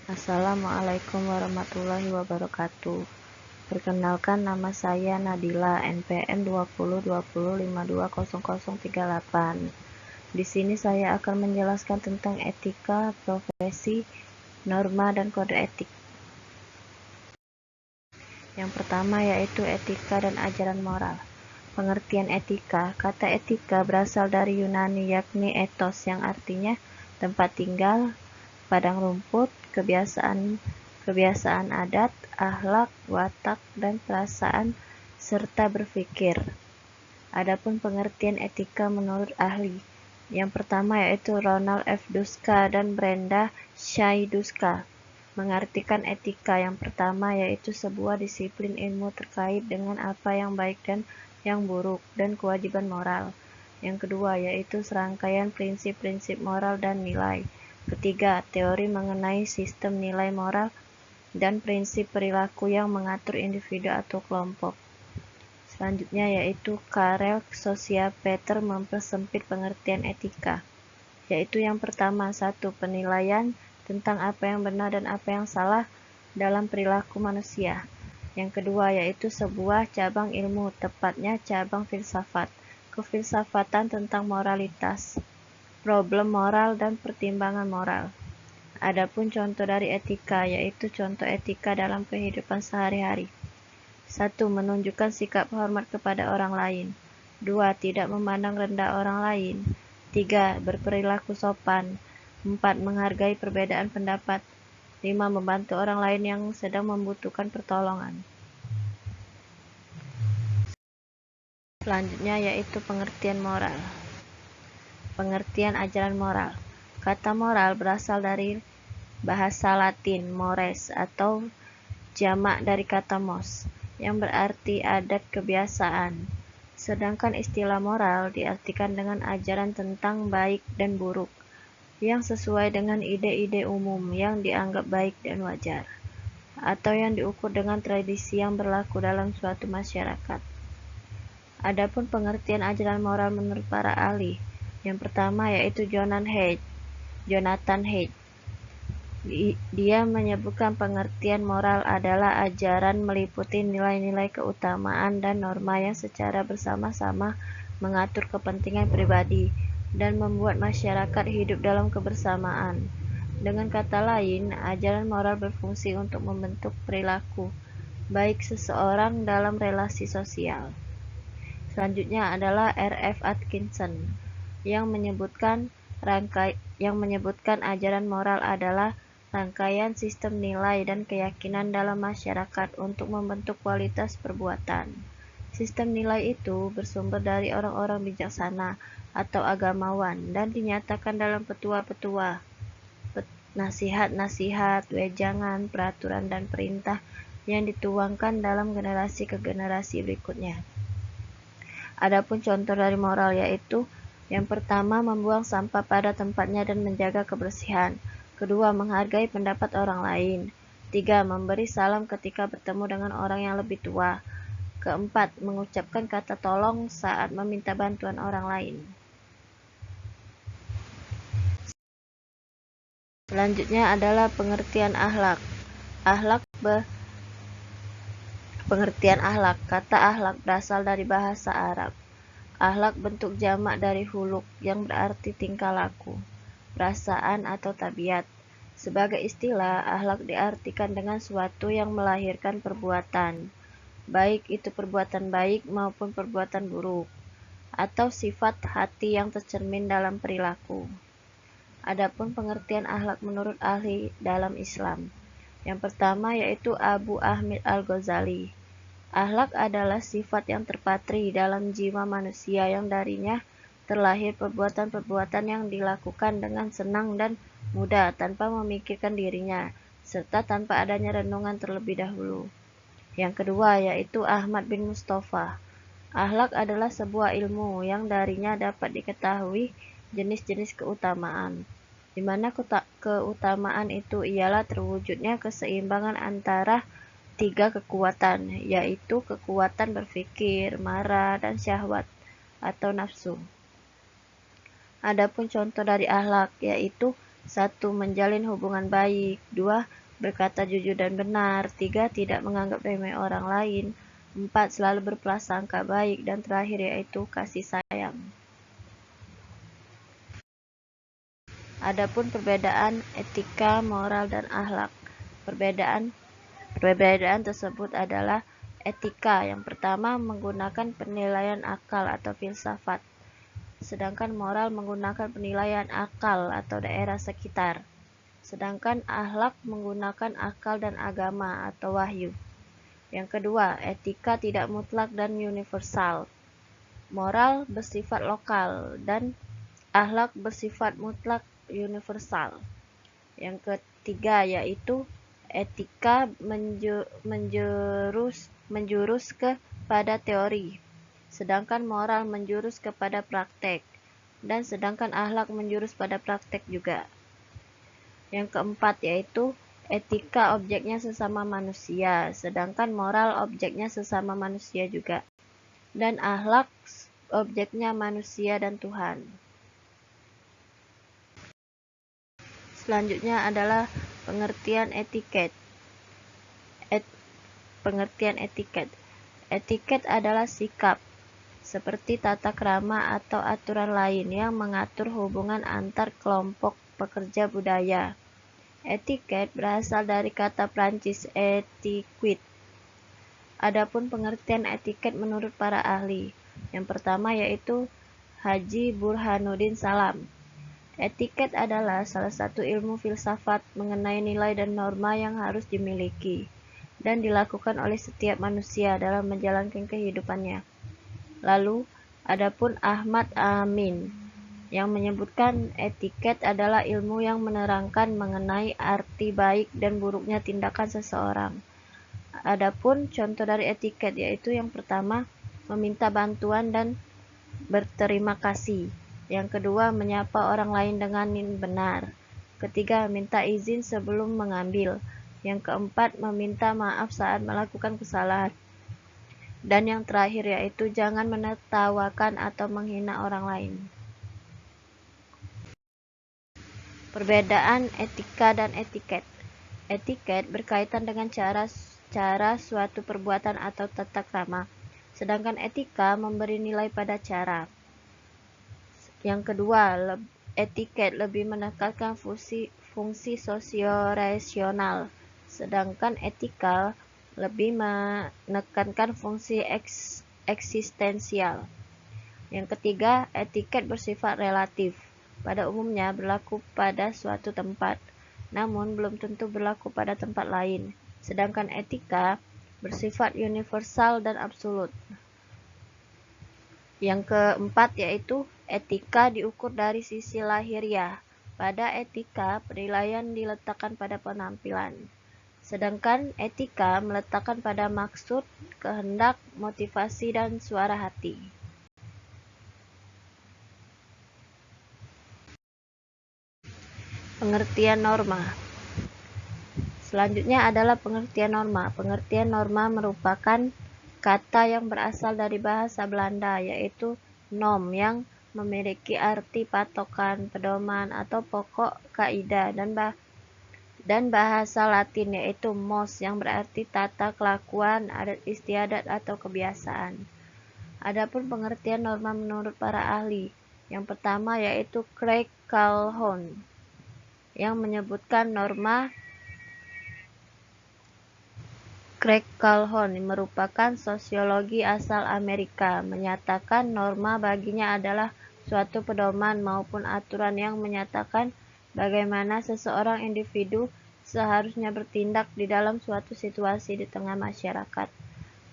Assalamualaikum warahmatullahi wabarakatuh. Perkenalkan, nama saya Nadila, NPM 2020520038. Di sini saya akan menjelaskan tentang etika, profesi, norma, dan kode etik. Yang pertama yaitu etika dan ajaran moral. Pengertian etika. Kata etika berasal dari Yunani, yakni ethos, yang artinya tempat tinggal, padang rumput, kebiasaan adat, akhlak, watak, dan perasaan, serta berpikir. Adapun pengertian etika menurut ahli. Yang pertama yaitu Ronald F. Duska dan Brenda Shai Duska. Mengartikan etika yang pertama yaitu sebuah disiplin ilmu terkait dengan apa yang baik dan yang buruk, dan kewajiban moral. Yang kedua yaitu serangkaian prinsip-prinsip moral dan nilai. Ketiga, teori mengenai sistem nilai moral dan prinsip perilaku yang mengatur individu atau kelompok. Selanjutnya yaitu Karel Sosiapeter mempersempit pengertian etika, yaitu yang pertama, satu, penilaian tentang apa yang benar dan apa yang salah dalam perilaku manusia. Yang kedua yaitu sebuah cabang ilmu, tepatnya cabang filsafat, kefilsafatan tentang moralitas, problem moral, dan pertimbangan moral. Adapun contoh dari etika yaitu contoh etika dalam kehidupan sehari-hari. 1. Menunjukkan sikap hormat kepada orang lain. 2. Tidak memandang rendah orang lain. 3. Berperilaku sopan. 4. Menghargai perbedaan pendapat. 5. Membantu orang lain yang sedang membutuhkan pertolongan. Selanjutnya yaitu pengertian moral. Pengertian ajaran moral. Kata moral berasal dari bahasa Latin mores atau jamak dari kata mos, yang berarti adat kebiasaan. Sedangkan istilah moral diartikan dengan ajaran tentang baik dan buruk, yang sesuai dengan ide-ide umum yang dianggap baik dan wajar, atau yang diukur dengan tradisi yang berlaku dalam suatu masyarakat. Adapun pengertian ajaran moral menurut para ahli, yang pertama yaitu Jonathan Haidt. Dia menyebutkan pengertian moral adalah ajaran meliputi nilai-nilai keutamaan dan norma yang secara bersama-sama mengatur kepentingan pribadi dan membuat masyarakat hidup dalam kebersamaan. Dengan kata lain, ajaran moral berfungsi untuk membentuk perilaku baik seseorang dalam relasi sosial. Selanjutnya adalah R.F. Atkinson yang menyebutkan ajaran moral adalah rangkaian sistem nilai dan keyakinan dalam masyarakat untuk membentuk kualitas perbuatan. Sistem nilai itu bersumber dari orang-orang bijaksana atau agamawan dan dinyatakan dalam petua-petua, nasihat-nasihat, wejangan, peraturan, dan perintah yang dituangkan dalam generasi ke generasi berikutnya. Adapun contoh dari moral yaitu yang pertama, membuang sampah pada tempatnya dan menjaga kebersihan. Kedua, menghargai pendapat orang lain. 3. Memberi salam ketika bertemu dengan orang yang lebih tua. Keempat, mengucapkan kata tolong saat meminta bantuan orang lain. Selanjutnya adalah pengertian akhlak. Pengertian akhlak. Kata akhlak berasal dari bahasa Arab. Akhlak bentuk jamak dari huluk yang berarti tingkah laku, perasaan, atau tabiat. Sebagai istilah, akhlak diartikan dengan suatu yang melahirkan perbuatan, baik itu perbuatan baik maupun perbuatan buruk, atau sifat hati yang tercermin dalam perilaku. Adapun pengertian akhlak menurut ahli dalam Islam. Yang pertama yaitu Abu Ahmad Al-Ghazali. Akhlak adalah sifat yang terpatri dalam jiwa manusia yang darinya terlahir perbuatan-perbuatan yang dilakukan dengan senang dan mudah tanpa memikirkan dirinya, serta tanpa adanya renungan terlebih dahulu. Yang kedua yaitu Ahmad bin Mustafa. Akhlak adalah sebuah ilmu yang darinya dapat diketahui jenis-jenis keutamaan, di mana keutamaan itu ialah terwujudnya keseimbangan antara 3 kekuatan, yaitu kekuatan berpikir, marah, dan syahwat atau nafsu. Adapun contoh dari akhlak yaitu 1. Menjalin hubungan baik. 2. Berkata jujur dan benar. 3. Tidak menganggap remeh orang lain. 4. Selalu berprasangka baik. Dan terakhir yaitu kasih sayang. Adapun perbedaan etika, moral, dan akhlak. Perbedaan tersebut adalah etika. Yang pertama menggunakan penilaian akal atau filsafat. Sedangkan moral menggunakan penilaian akal atau daerah sekitar. Sedangkan akhlak menggunakan akal dan agama atau wahyu. Yang kedua, etika tidak mutlak dan universal. Moral bersifat lokal dan akhlak bersifat mutlak universal. Yang ketiga yaitu etika menjurus kepada teori, sedangkan moral menjurus kepada praktek, dan sedangkan akhlak menjurus pada praktek juga. Yang keempat yaitu etika objeknya sesama manusia, sedangkan moral objeknya sesama manusia juga, dan akhlak objeknya manusia dan Tuhan. Selanjutnya adalah pengertian etiket. Pengertian etiket. Etiket adalah sikap, seperti tata krama atau aturan lain yang mengatur hubungan antar kelompok pekerja budaya. Etiket berasal dari kata Prancis etiquette. Adapun pengertian etiket menurut para ahli. Yang pertama yaitu Haji Burhanuddin Salam. Etiket adalah salah satu ilmu filsafat mengenai nilai dan norma yang harus dimiliki dan dilakukan oleh setiap manusia dalam menjalankan kehidupannya. Lalu, adapun Ahmad Amin yang menyebutkan etiket adalah ilmu yang menerangkan mengenai arti baik dan buruknya tindakan seseorang. Adapun contoh dari etiket yaitu yang pertama, meminta bantuan dan berterima kasih. Yang kedua, menyapa orang lain dengan benar. Ketiga, minta izin sebelum mengambil. Yang keempat, meminta maaf saat melakukan kesalahan. Dan yang terakhir yaitu jangan menertawakan atau menghina orang lain. Perbedaan etika dan etiket. Etiket berkaitan dengan cara suatu perbuatan atau tata krama, sedangkan etika memberi nilai pada cara. Yang kedua, etiket lebih menekankan fungsi sosio-rasional, sedangkan etika lebih menekankan fungsi eksistensial. Yang ketiga, etiket bersifat relatif. Pada umumnya berlaku pada suatu tempat, namun belum tentu berlaku pada tempat lain. Sedangkan etika bersifat universal dan absolut. Yang keempat yaitu etika diukur dari sisi lahiriah. Pada etika, penilaian diletakkan pada penampilan. Sedangkan etika meletakkan pada maksud, kehendak, motivasi, dan suara hati. Pengertian norma. Selanjutnya adalah pengertian norma. Pengertian norma merupakan kata yang berasal dari bahasa Belanda, yaitu norm, yang memiliki arti patokan, pedoman, atau pokok kaidah, dan bahasa Latin yaitu mos, yang berarti tata kelakuan, adat istiadat, atau kebiasaan. Adapun pengertian norma menurut para ahli, yang pertama yaitu Craig Calhoun, yang menyebutkan norma. Craig Calhoun merupakan sosiologi asal Amerika, menyatakan norma baginya adalah suatu pedoman maupun aturan yang menyatakan bagaimana seseorang individu seharusnya bertindak di dalam suatu situasi di tengah masyarakat.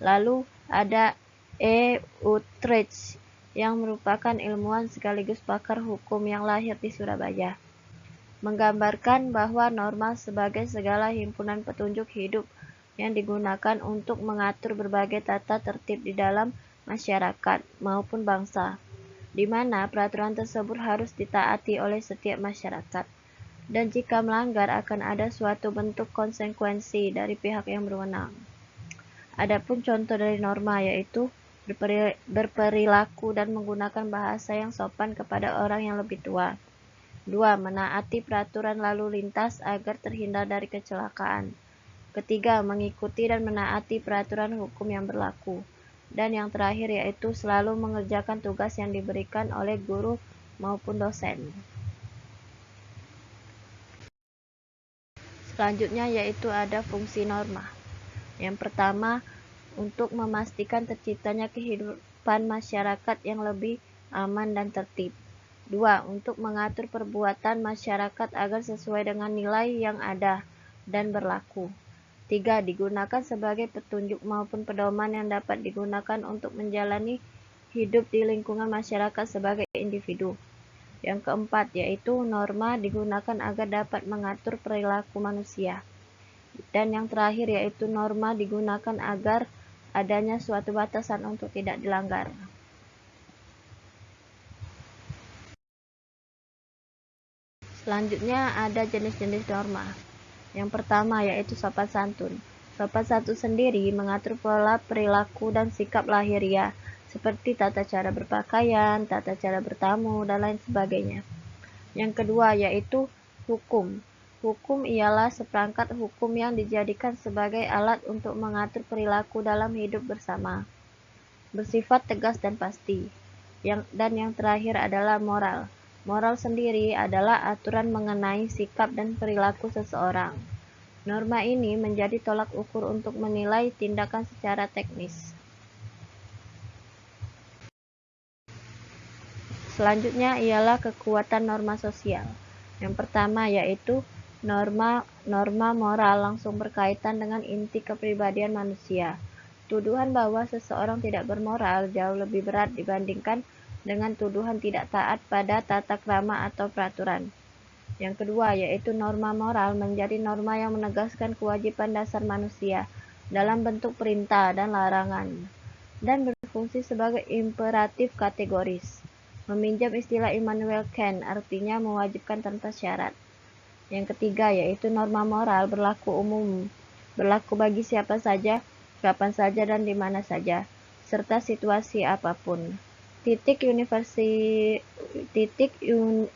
Lalu ada E. Utrecht yang merupakan ilmuwan sekaligus pakar hukum yang lahir di Surabaya, menggambarkan bahwa norma sebagai segala himpunan petunjuk hidup yang digunakan untuk mengatur berbagai tata tertib di dalam masyarakat maupun bangsa, di mana peraturan tersebut harus ditaati oleh setiap masyarakat, dan jika melanggar akan ada suatu bentuk konsekuensi dari pihak yang berwenang. Adapun contoh dari norma yaitu berperilaku dan menggunakan bahasa yang sopan kepada orang yang lebih tua, 2. Menaati peraturan lalu lintas agar terhindar dari kecelakaan. Ketiga, mengikuti dan menaati peraturan hukum yang berlaku. Dan yang terakhir yaitu selalu mengerjakan tugas yang diberikan oleh guru maupun dosen. Selanjutnya yaitu ada fungsi norma. Yang pertama, untuk memastikan terciptanya kehidupan masyarakat yang lebih aman dan tertib. 2. Untuk mengatur perbuatan masyarakat agar sesuai dengan nilai yang ada dan berlaku. 3. Digunakan sebagai petunjuk maupun pedoman yang dapat digunakan untuk menjalani hidup di lingkungan masyarakat sebagai individu. Yang keempat, yaitu norma digunakan agar dapat mengatur perilaku manusia. Dan yang terakhir, yaitu norma digunakan agar adanya suatu batasan untuk tidak dilanggar. Selanjutnya ada jenis-jenis norma. Yang pertama yaitu sopan santun. Sopan santun sendiri mengatur pola perilaku dan sikap lahiriah, seperti tata cara berpakaian, tata cara bertamu, dan lain sebagainya. Yang kedua yaitu hukum. Hukum ialah seperangkat hukum yang dijadikan sebagai alat untuk mengatur perilaku dalam hidup bersama, bersifat tegas dan pasti. Dan yang terakhir adalah moral. Moral sendiri adalah aturan mengenai sikap dan perilaku seseorang. Norma ini menjadi tolak ukur untuk menilai tindakan secara teknis. Selanjutnya ialah kekuatan norma sosial. Yang pertama yaitu norma moral langsung berkaitan dengan inti kepribadian manusia. Tuduhan bahwa seseorang tidak bermoral jauh lebih berat dibandingkan dengan tuduhan tidak taat pada tata krama atau peraturan. Yang kedua yaitu norma moral menjadi norma yang menegaskan kewajiban dasar manusia dalam bentuk perintah dan larangan, dan berfungsi sebagai imperatif kategoris. Meminjam istilah Immanuel Kant, artinya mewajibkan tanpa syarat. Yang ketiga yaitu norma moral berlaku umum, berlaku bagi siapa saja, kapan saja, dan di mana saja, serta situasi apapun. Titik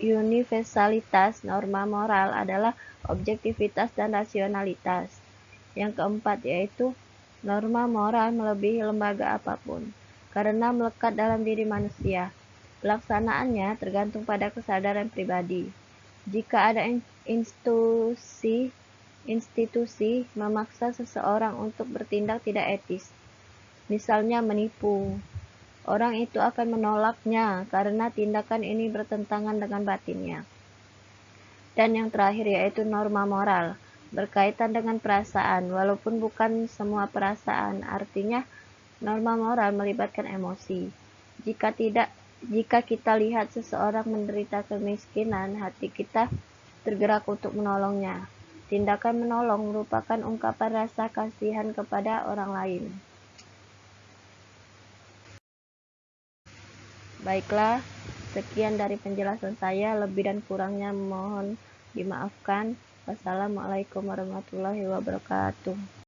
universalitas norma moral adalah objektivitas dan rasionalitas. Yang keempat yaitu norma moral melebihi lembaga apapun, karena melekat dalam diri manusia. Pelaksanaannya tergantung pada kesadaran pribadi. Jika ada institusi memaksa seseorang untuk bertindak tidak etis, misalnya menipu, orang itu akan menolaknya karena tindakan ini bertentangan dengan batinnya. Dan yang terakhir yaitu norma moral, berkaitan dengan perasaan, walaupun bukan semua perasaan, artinya norma moral melibatkan emosi. Jika kita lihat seseorang menderita kemiskinan, hati kita tergerak untuk menolongnya. Tindakan menolong merupakan ungkapan rasa kasihan kepada orang lain. Baiklah, sekian dari penjelasan saya. Lebih dan kurangnya mohon dimaafkan. Wassalamualaikum warahmatullahi wabarakatuh.